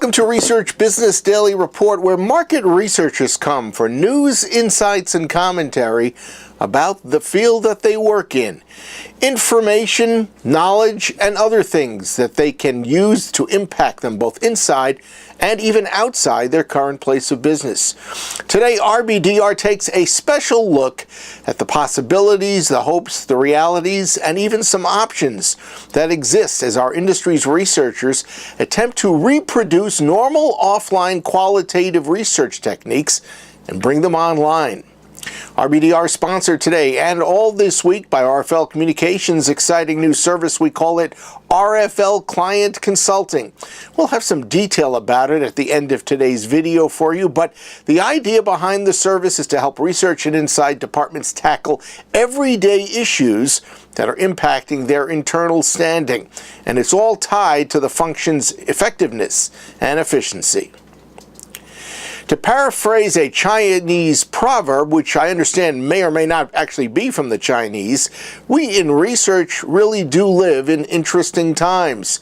Welcome to Research Business Daily Report, where market researchers come for news, insights, and commentary about the field that they work in. Information, knowledge, and other things that they can use to impact them both inside and even outside their current place of business. Today, RBDR takes a special look at the possibilities, the hopes, the realities, and even some options that exist as our industry's researchers attempt to reproduce normal offline qualitative research techniques and bring them online. RBDR sponsored today and all this week by RFL Communications' exciting new service. We call it RFL Client Consulting. We'll have some detail about it at the end of today's video for you, but the idea behind the service is to help research and insight departments tackle everyday issues that are impacting their internal standing, and it's all tied to the function's effectiveness and efficiency. To paraphrase a Chinese proverb, which I understand may or may not actually be from the Chinese, we in research really do live in interesting times.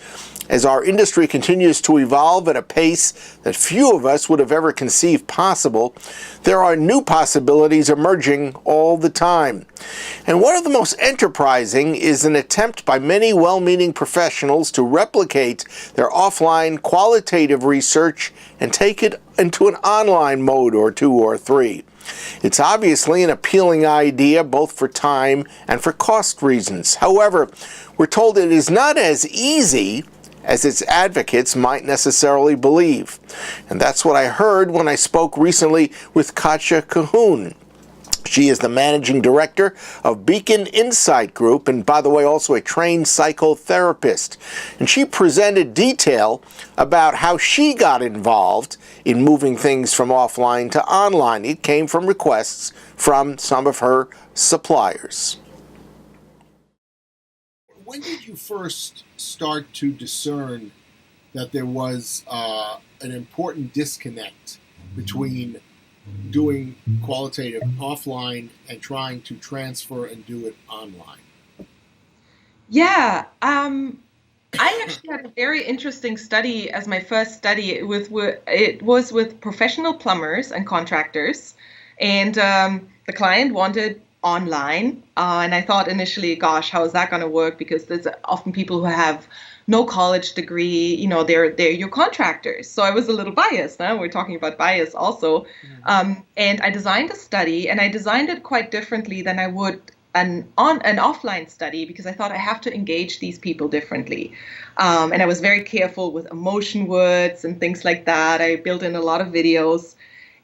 As our industry continues to evolve at a pace that few of us would have ever conceived possible, there are new possibilities emerging all the time. And one of the most enterprising is an attempt by many well-meaning professionals to replicate their offline qualitative research and take it into an online mode or two or three. It's obviously an appealing idea both for time and for cost reasons. However, we're told it is not as easy as its advocates might necessarily believe. And that's what I heard when I spoke recently with Katja Cahoon. She is the managing director of Beacon Insight Group, and by the way, also a trained psychotherapist. And she presented detail about how she got involved in moving things from offline to online. It came from requests from some of her suppliers. When did you first start to discern that there was an important disconnect between doing qualitative offline and trying to transfer and do it online? Yeah, I actually had a very interesting study as my first study. It was with professional plumbers and contractors, and the client wanted online, and I thought initially, gosh, how is that going to work? Because there's often people who have no college degree, they're your contractors. So I was a little biased. Now we're talking about bias also. And I designed a study, and I designed it quite differently than I would an offline study, because I thought I have to engage these people differently. And I was very careful with emotion words and things like that. I built in a lot of videos,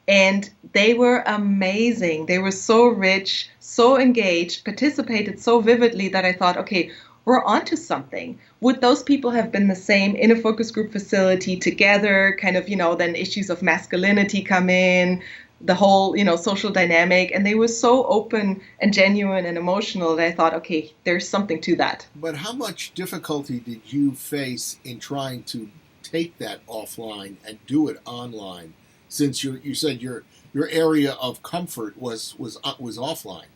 and they were amazing. They were so rich, so engaged, participated so vividly that I thought, okay, we're onto something. Would those people have been the same in a focus group facility together, kind of, then issues of masculinity come in, the whole, social dynamic. And they were so open and genuine and emotional that I thought, okay, there's something to that. But how much difficulty did you face in trying to take that offline and do it online, since you said your area of comfort was offline?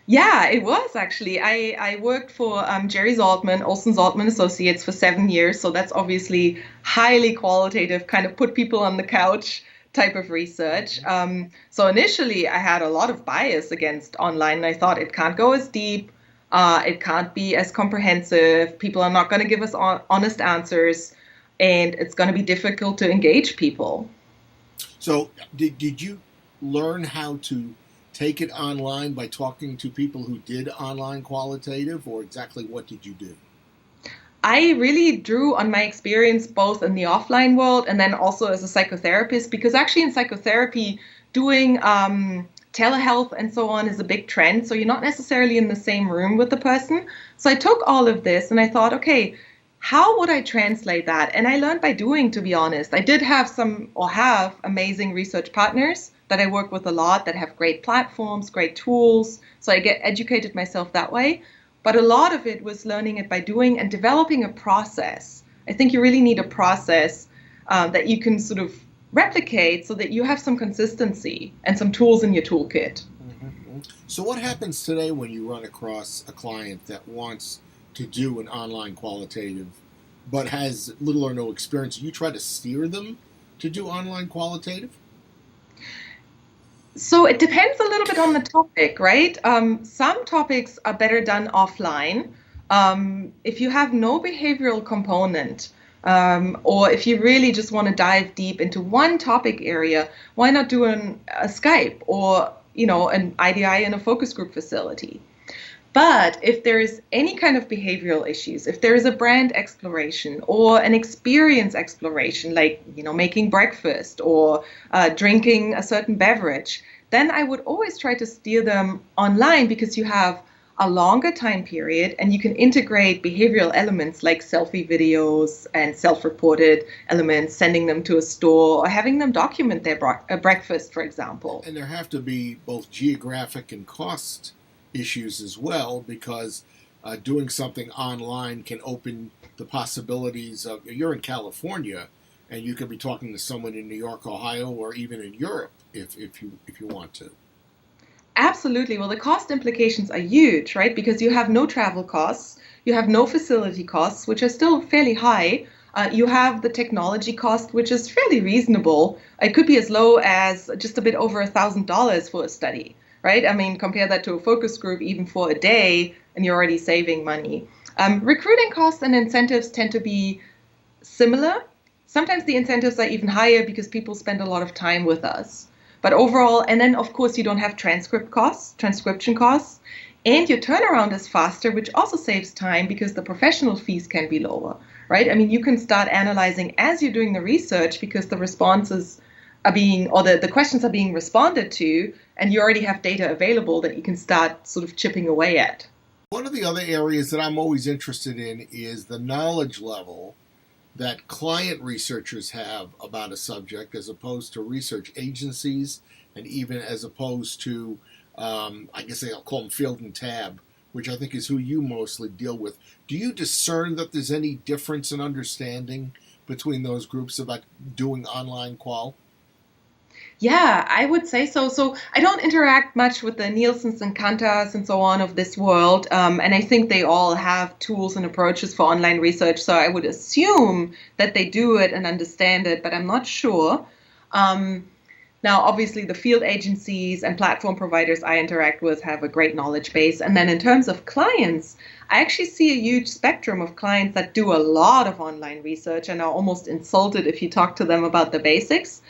Yeah, it was actually. I worked for Jerry Zaltman, Olson Zaltman Associates for 7 years. So that's obviously highly qualitative, kind of put people on the couch type of research. So initially I had a lot of bias against online, and I thought it can't go as deep. It can't be as comprehensive. People are not going to give us honest answers, and it's going to be difficult to engage people. So did you learn how to take it online by talking to people who did online qualitative, or exactly what did you do? I really drew on my experience both in the offline world and then also as a psychotherapist, because actually in psychotherapy, doing telehealth and so on is a big trend. So you're not necessarily in the same room with the person. So I took all of this and I thought, okay, how would I translate that? And I learned by doing, to be honest. I did have have amazing research partners that I work with a lot that have great platforms, great tools. So I get educated myself that way. But a lot of it was learning it by doing and developing a process. I think you really need a process that you can sort of replicate so that you have some consistency and some tools in your toolkit. Mm-hmm. So what happens today when you run across a client that wants to do an online qualitative but has little or no experience, you try to steer them to do online qualitative? So it depends a little bit on the topic, right? Some topics are better done offline. If you have no behavioral component, or if you really just want to dive deep into one topic area, why not do a Skype or an IDI in a focus group facility? But if there is any kind of behavioral issues, if there is a brand exploration or an experience exploration, like making breakfast or drinking a certain beverage, then I would always try to steer them online because you have a longer time period and you can integrate behavioral elements like selfie videos and self-reported elements, sending them to a store or having them document their breakfast, for example. And there have to be both geographic and cost issues as well, because doing something online can open the possibilities of, you're in California and you could be talking to someone in New York, Ohio, or even in Europe if you want to. Absolutely. Well, the cost implications are huge, right? Because you have no travel costs, you have no facility costs, which are still fairly high. You have the technology cost, which is fairly reasonable. It could be as low as just a bit over $1,000 for a study, right? I mean, compare that to a focus group, even for a day, and you're already saving money. Recruiting costs and incentives tend to be similar. Sometimes the incentives are even higher because people spend a lot of time with us. But overall, and then of course you don't have transcription costs, and your turnaround is faster, which also saves time because the professional fees can be lower, right? I mean, you can start analyzing as you're doing the research because the responses are the questions are being responded to, and you already have data available that you can start sort of chipping away at. One of the other areas that I'm always interested in is the knowledge level that client researchers have about a subject as opposed to research agencies, and even as opposed to, I guess I'll call them field and tab, which I think is who you mostly deal with. Do you discern that there's any difference in understanding between those groups about doing online qual? Yeah, I would say so. So I don't interact much with the Nielsen's and Kantas and so on of this world. And I think they all have tools and approaches for online research. So I would assume that they do it and understand it, but I'm not sure. Now, obviously, the field agencies and platform providers I interact with have a great knowledge base. And then in terms of clients, I actually see a huge spectrum of clients that do a lot of online research and are almost insulted if you talk to them about the basics.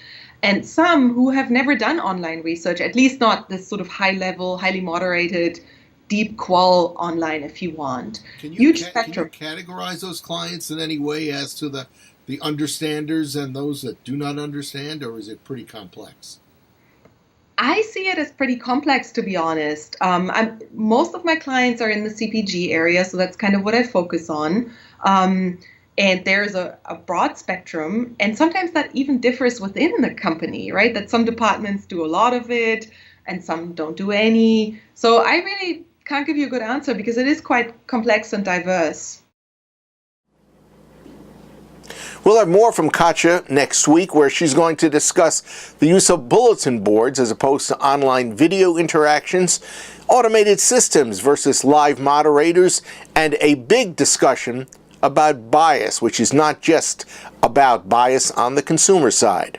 And some who have never done online research, at least not this sort of high level, highly moderated, deep qual online, if you want. Can you Huge spectrum. categorize those clients in any way as to the understanders and those that do not understand, or is it pretty complex? I see it as pretty complex, to be honest. Most of my clients are in the CPG area, so that's kind of what I focus on. And there's a broad spectrum, and sometimes that even differs within the company, right? That some departments do a lot of it, and some don't do any. So I really can't give you a good answer because it is quite complex and diverse. We'll have more from Katja next week, where she's going to discuss the use of bulletin boards as opposed to online video interactions, automated systems versus live moderators, and a big discussion about bias, which is not just about bias on the consumer side.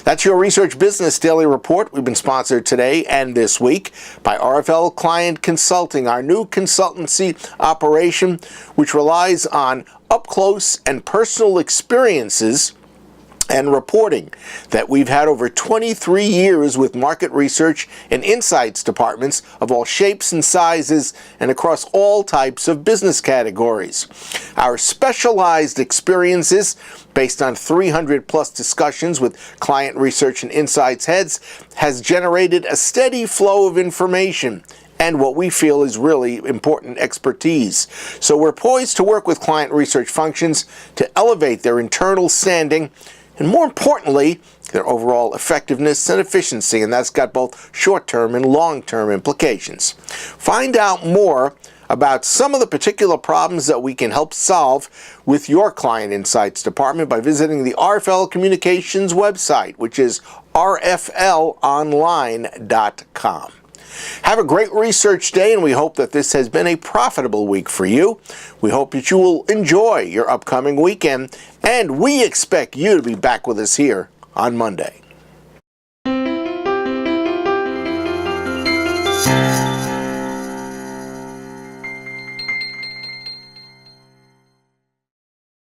That's your Research Business Daily Report. We've been sponsored today and this week by RFL Client Consulting, our new consultancy operation, which relies on up-close and personal experiences and reporting that we've had over 23 years with market research and insights departments of all shapes and sizes and across all types of business categories. Our specialized experiences, based on 300 plus discussions with client research and insights heads, has generated a steady flow of information and what we feel is really important expertise. So we're poised to work with client research functions to elevate their internal standing and, more importantly, their overall effectiveness and efficiency, and that's got both short-term and long-term implications. Find out more about some of the particular problems that we can help solve with your Client Insights department by visiting the RFL Communications website, which is rflonline.com. Have a great research day, and we hope that this has been a profitable week for you. We hope that you will enjoy your upcoming weekend, and we expect you to be back with us here on Monday.